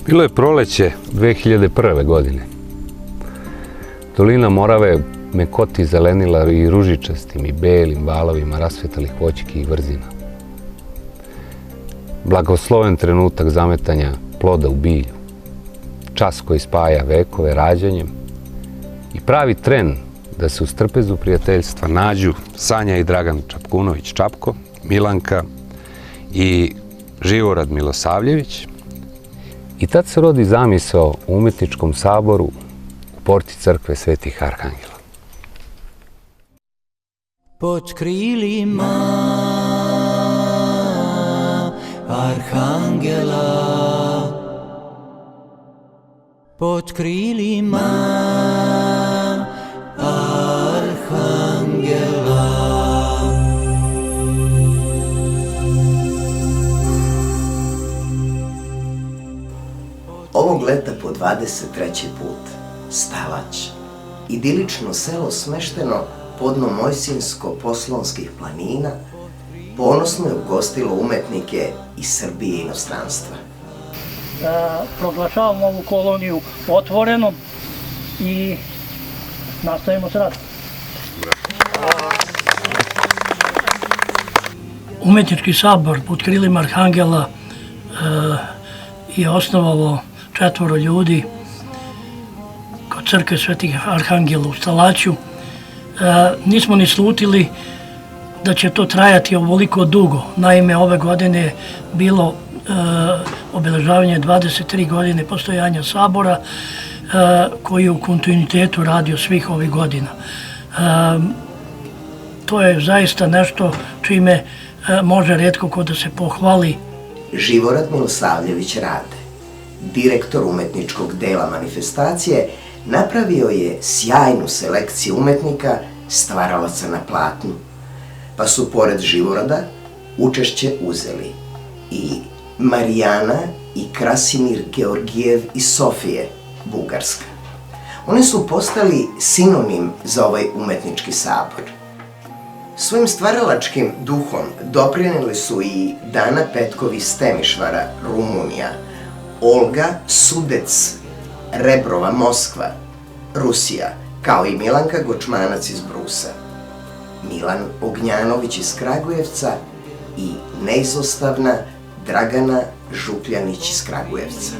Bilo je proleće 2001. godine. Dolina Morave mekoti zelenila i ružičastim i belim valovima rasvetalih voćki i vrzina. Blagosloven trenutak zametanja ploda u bilju. Čas koji spaja vekove rađanjem i pravi tren da se uz trpezu prijateljstva nađu Sanja i Dragan Čapkunović Čapko, Milanka i Živorad Milosavljević. I tad se rodi zamisao u umetničkom saboru u porti crkve Svetih Arhangela. Pod krilima Arhangela, pod krilima Arhangela. Ovog leta po 23. put Stalać, idilično selo smešteno podno Mojsinsko-Poslonskih planina, ponosno je ugostilo umetnike iz Srbije i inostranstva. Proglašavamo ovu koloniju otvorenom i nastavimo s radom. Umetnički sabor pod krilima Arhangela je osnovalo 4 ljudi kod crkve Svetih Arhangela u Stalaću. Nismo ni slutili da će to trajati ovoliko dugo. Naime, ove godine je bilo obeležavanje 23 godine postojanja sabora koji je u kontinuitetu radio svih ovih godina. To je zaista nešto čime može retko ko da se pohvali. Živorad Milosavljević Rade, direktor umetničkog dela manifestacije, napravio je sjajnu selekciju umetnika, stvaralaca na platnu, pa su pored Živorada učešće uzeli i Marijana i Krasimir Georgijev iz Sofije, Bugarska. Oni su postali sinonim za ovaj umetnički sabor. Svojim stvaralačkim duhom doprineli su i Dana Petkov iz Temišvara, Rumunija, Olga Sudec, Rebrova, Moskva, Rusija, kao i Milanka Gočmanac iz Brusa, Milan Ognjanović iz Kragujevca i neizostavna Dragana Župljanić iz Kragujevca.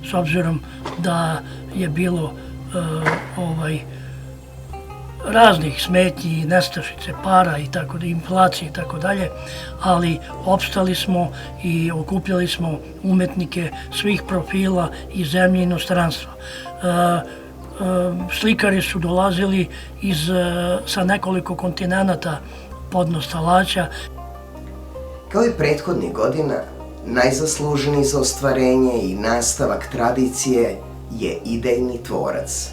S obzirom da je bilo raznih smetnji, nestašice para i tako da, inflacije i tako dalje, ali opstali smo i okupljali smo umetnike svih profila iz zemlje i inostranstva. Slikari su dolazili sa nekoliko kontinenata podno Stalaća. Kao i prethodnih godina, najzasluženiji za ostvarenje i nastavak tradicije je idejni tvorac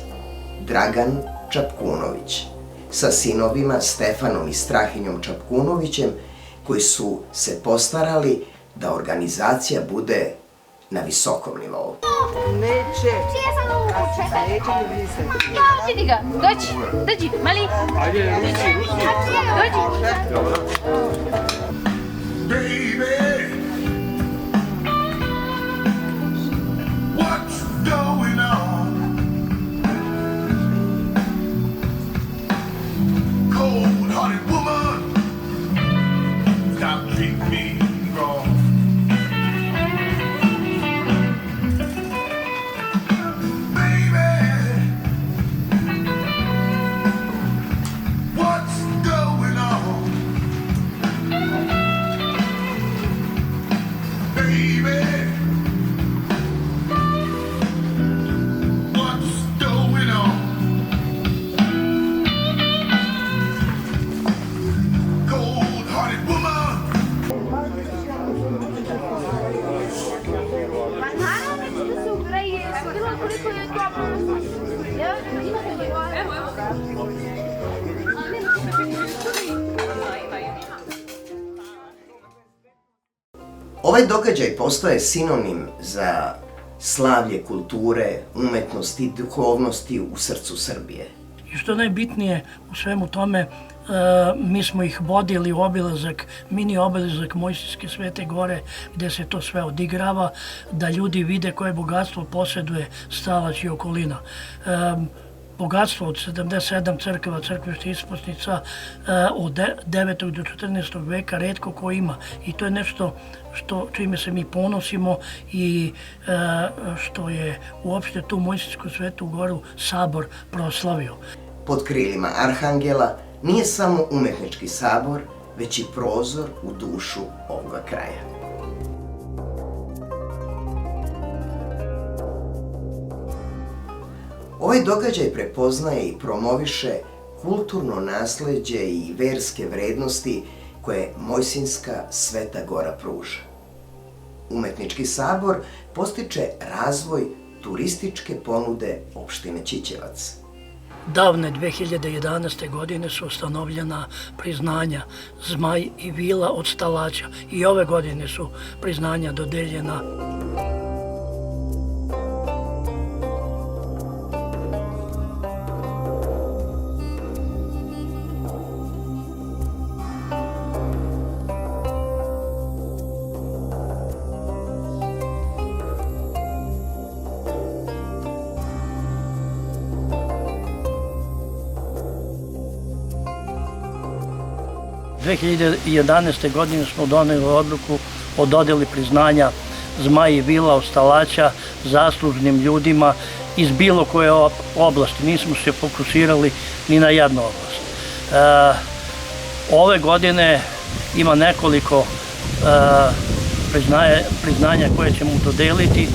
Dragan Čapkunović sa sinovima Stefanom i Strahinjom Čapkunovićem, koji su se postarali da organizacija bude na visokom nivou. Neće. Čije sam da uvuče? Neće ti vise. Dođi ga, dođi, mali. Ajde, dođi. Ovaj događaj postaje sinonim za slavlje kulture, umetnosti i duhovnosti u srcu Srbije. I što najbitnije u svemu tome, mi smo ih vodili u obilazak, mini obilazak Mojsijske Svete Gore, gde se to sve odigrava, da ljudi vide koje bogatstvo posjeduje Stalać i okolina. Bogatstvo od 77 crkava, crkvenih isposnica od 9. do 14. veka retko ko ima. I to je nešto čime se mi ponosimo i što je uopšte tu Mojsijsku Svetu Goru sabor proslavio. Pod krilima Arhangela nije samo umetnički sabor, već i prozor u dušu ovoga kraja. Ovaj događaj prepoznaje i promoviše kulturno nasleđe i verske vrednosti koje Mojsinjska Sveta Gora pruža. Umetnički sabor postiče razvoj turističke ponude opštine Ćićevac. Davne 2011. godine su ustanovljena priznanja Zmaj i Vila od Stalaća i ove godine su priznanja dodeljena. U 2011. godine smo doneli odluku o dodeli priznanja Zmaj i Vila od Stalaća zaslužnim ljudima iz bilo koje oblasti. Nismo se fokusirali ni na jednu oblast. Ove godine ima nekoliko priznanja koje ćemo dodeliti.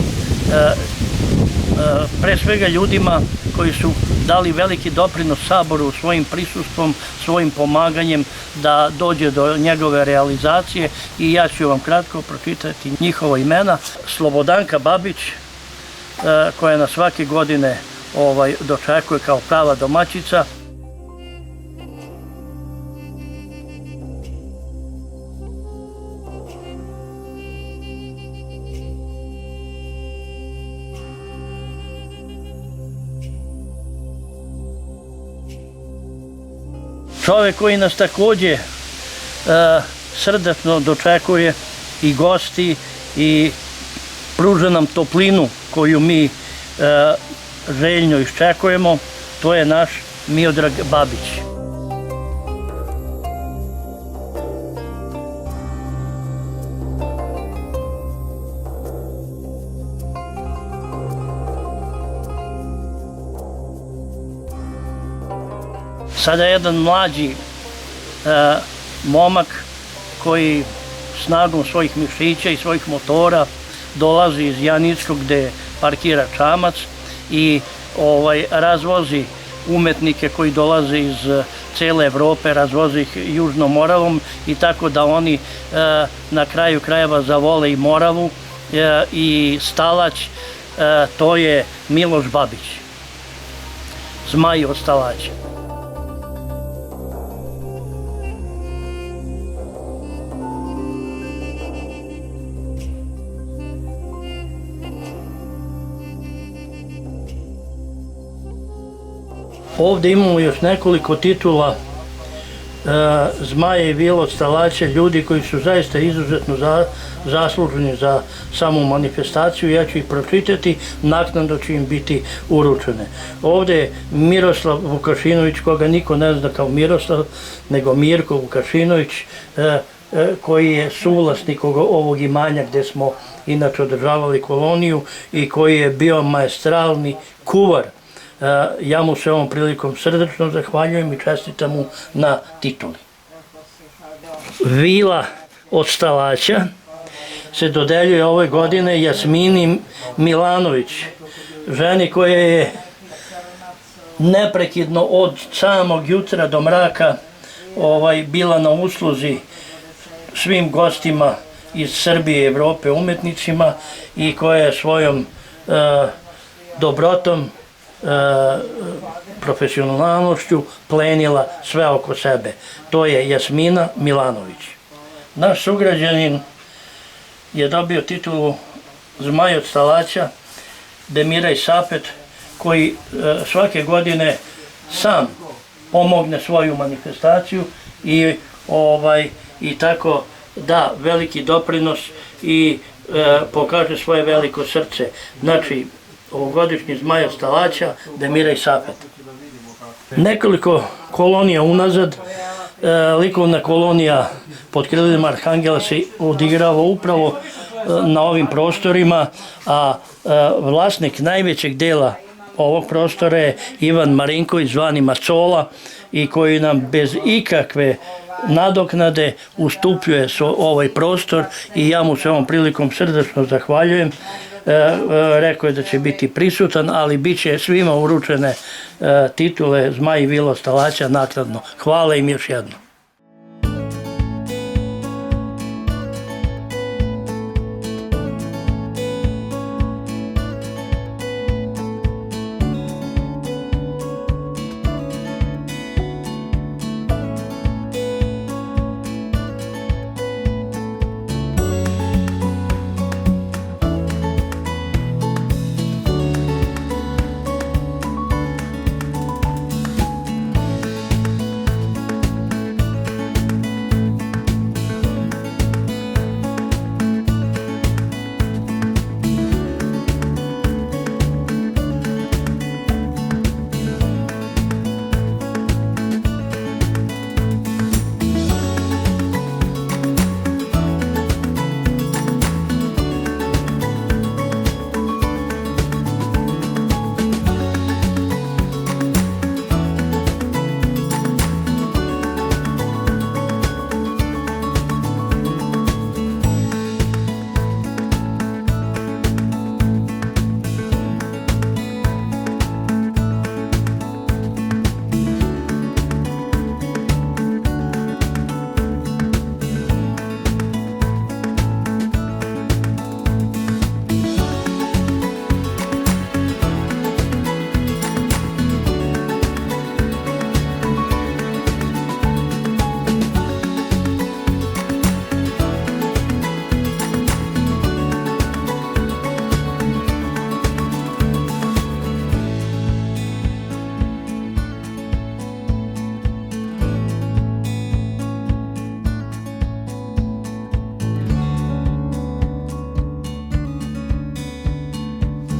Pre svega ljudima koji su dali veliki doprinos saboru svojim prisustvom, svojim pomaganjem da dođe do njegove realizacije i ja ću vam kratko pročitati njihova imena. Slobodanka Babić, koja nas svake godine dočekuje kao prava domaćica. Čovek koji nas takođe srdačno dočekuje i gosti i pruža nam toplinu koju mi željno iščekujemo, to je naš Miodrag Babić. Sada je jedan mlađi momak koji snagom svojih mišića i svojih motora dolazi iz Janičkog gde parkira čamac i razvozi umetnike koji dolaze iz cele Evrope, razvozi ih Južnom Moravom i tako da oni na kraju krajeva zavole i Moravu i Stalać, to je Miloš Babić, Zmaj od Stalaća. Ovde imamo još nekoliko titula Zmaja i Vila od Stalaća, ljudi koji su zaista izuzetno zasluženi za samu manifestaciju. Ja ću ih pročitati, naknadno će im biti uručene. Ovde je Miroslav Vukašinović, koga niko ne zna kao Miroslav, nego Mirko Vukašinović, koji je suvlasnik ovog imanja gde smo inače održavali koloniju i koji je bio maestralni kuvar. Ja mu se ovom prilikom srdečno zahvaljujem i čestitam mu na tituli. Vila od Stalaća se dodeljuje ove godine Jasmini Milanović, ženi koja je neprekidno od samog jutra do mraka bila na usluzi svim gostima iz Srbije i Evrope, umetnicima, i koja je svojom dobrotom, profesionalnošću plenila sve oko sebe. To je Jasmina Milanović. Naš sugrađanin je dobio titulu Zmaj od Stalaća, Demiraj Sapet, koji svake godine sam pomogne svoju manifestaciju i tako da veliki doprinos i pokaže svoje veliko srce. Znači, ovogodišnji Zmaj od Stalaća, Demiraj Sapet. Nekoliko kolonija unazad, likovna kolonija pod krilima Arhangela se odigrava upravo na ovim prostorima, a vlasnik najvećeg dela ovog prostora je Ivan Marinković, zvani Macola, i koji nam bez ikakve nadoknade ustupljuje ovaj prostor i ja mu se ovom prilikom srdačno zahvaljujem. Rekao je da će biti prisutan, ali bit će svima uručene titule Zmaj i Vila Stalaća naknadno. Hvala im još jednom.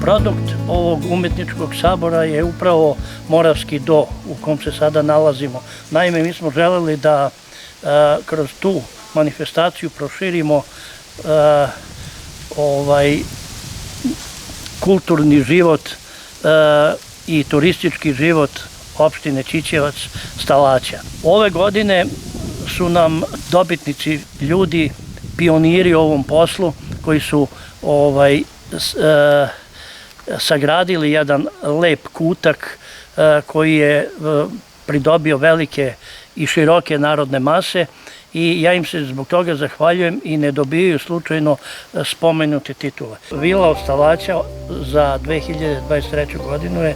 Produkt ovog umetničkog sabora je upravo Moravski do u kom se sada nalazimo. Naime, mi smo želeli da kroz tu manifestaciju proširimo kulturni život i turistički život opštine Ćićevac, Stalaća. Ove godine su nam dobitnici ljudi, pioniri u ovom poslu, koji su sagradili jedan lep kutak koji je pridobio velike i široke narodne mase i ja im se zbog toga zahvaljujem i ne dobijaju slučajno spomenute titule. Vila od Stalaća za 2023. godinu je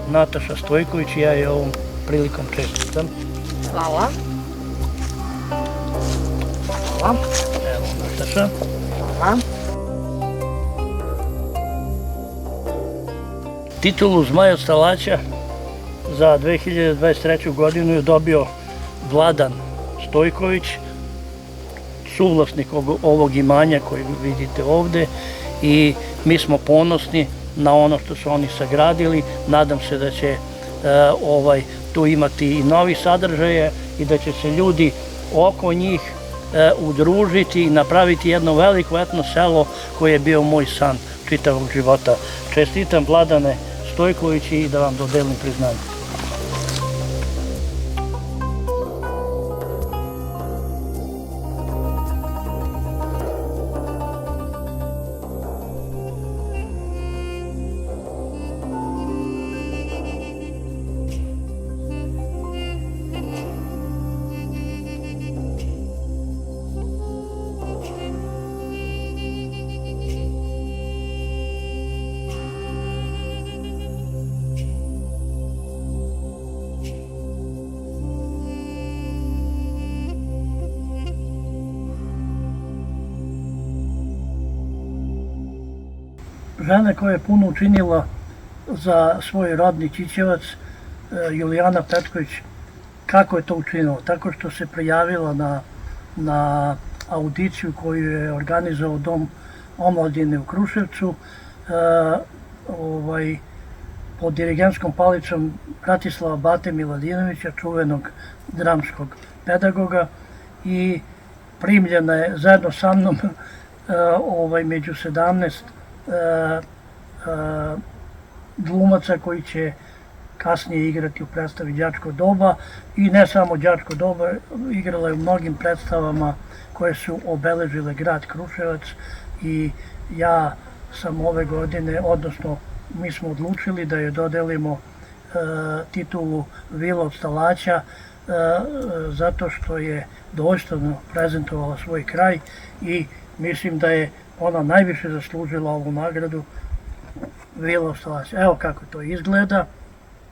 Nataša Stojković i ja je ovom prilikom čestitam. Hvala. Hvala. Evo Nataša. Hvala. Titulu Zmaj od Stalaća za 2023. godinu je dobio Vladan Stojković, suvlasnik ovog imanja koji vidite ovde, i mi smo ponosni na ono što su oni sagradili. Nadam se da će tu imati i novi sadržaje i da će se ljudi oko njih udružiti i napraviti jedno veliko etno selo koje je bio moj san čitavog života. Čestitam Vladane Stojković i da vam dodelim priznanje. žena koja je puno učinila za svoj rodni Ćićevac, Julijana Petković, kako je to učinila? Tako što se prijavila na audiciju koju je organizovao Dom omladine u Kruševcu, pod dirigentskom palicom Bratislava Bate Miladinovića, čuvenog dramskog pedagoga, i primljena je zajedno sa mnom među 17 glumaca koji će kasnije igrati u predstavi Đačko doba, i ne samo Đačko doba, igrala je u mnogim predstavama koje su obeležile grad Kruševac, i ja sam ove godine, odnosno mi smo odlučili da joj dodelimo titulu Vila od Stalaća, zato što je dostojno prezentovala svoj kraj i mislim da je ona najviše zaslužila ovu nagradu Vila od Stalaća. Evo kako to izgleda,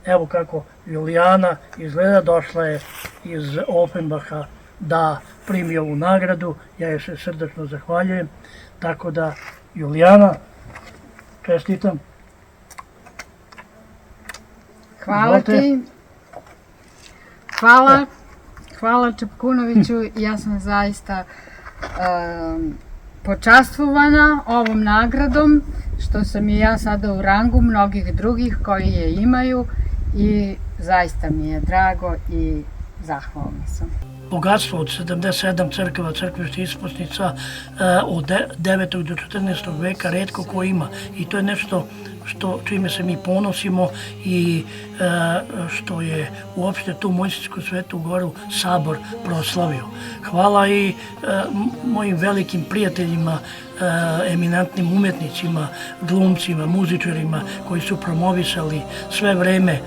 evo kako Julijana izgleda, došla je iz Offenbacha da primi ovu nagradu, ja joj se srdačno zahvaljujem, tako da Julijana, čestitam. Hvala ti. Hvala Čepkunoviću, ja sam zaista počastvovana ovom nagradom, što sam i ja sada u rangu mnogih drugih koji je imaju, i zaista mi je drago i zahvalna sam. Bogatstvo od 77 crkava, crkvišta isposnica od 9. do 14. veka retko ko ima, i to je nešto čime se mi ponosimo i što je uopšte tu Mojsinsku Svetu Goru Sabor proslavio. Hvala i mojim velikim prijateljima, eminentnim umetnicima, glumcima, muzičarima koji su promovisali sve vreme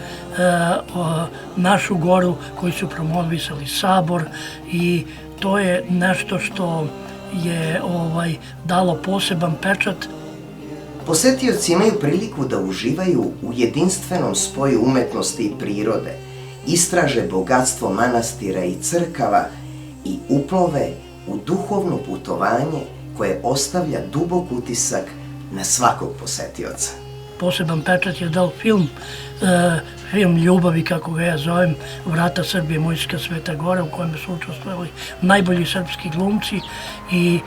našu goru, koji su promovisali Sabor, i to je nešto što je dalo poseban pečat. Posetioci imaju priliku da uživaju u jedinstvenom spoju umetnosti i prirode, istraže bogatstvo manastira i crkava i uplove u duhovno putovanje koje ostavlja dubok utisak na svakog posetioca. Poseban pečat je dao film ljubavi, kako ga ja zovem, Vrata Srbije, Mojsinska Sveta Gora, u kojem su učestvovali najbolji srpski glumci, i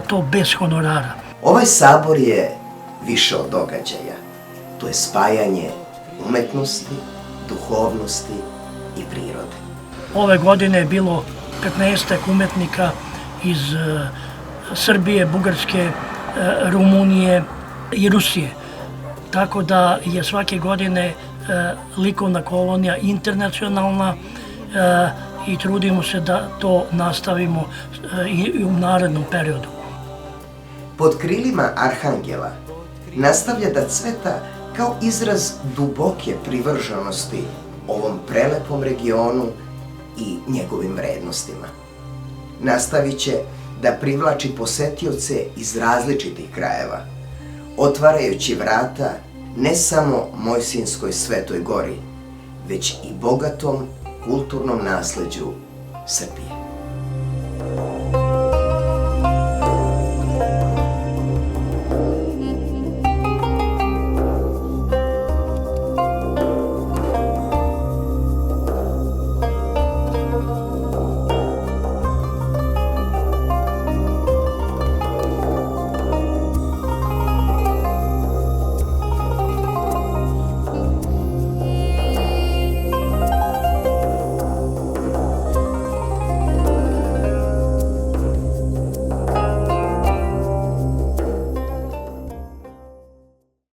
to bez honorara. Ovaj sabor je više od događaja. To je spajanje umetnosti, duhovnosti i prirode. Ove godine je bilo 15 umetnika iz Srbije, Bugarske, Rumunije i Rusije. Tako da je svake godine likovna kolonija internacionalna, i trudimo se da to nastavimo i u narednom periodu. Pod krilima Arhangela nastavlja da cveta kao izraz duboke privrženosti ovom prelepom regionu i njegovim vrednostima. Nastavit će da privlači posetioce iz različitih krajeva, otvarajući vrata ne samo Mojsinskoj Svetoj Gori, već i bogatom kulturnom nasleđu Srbije.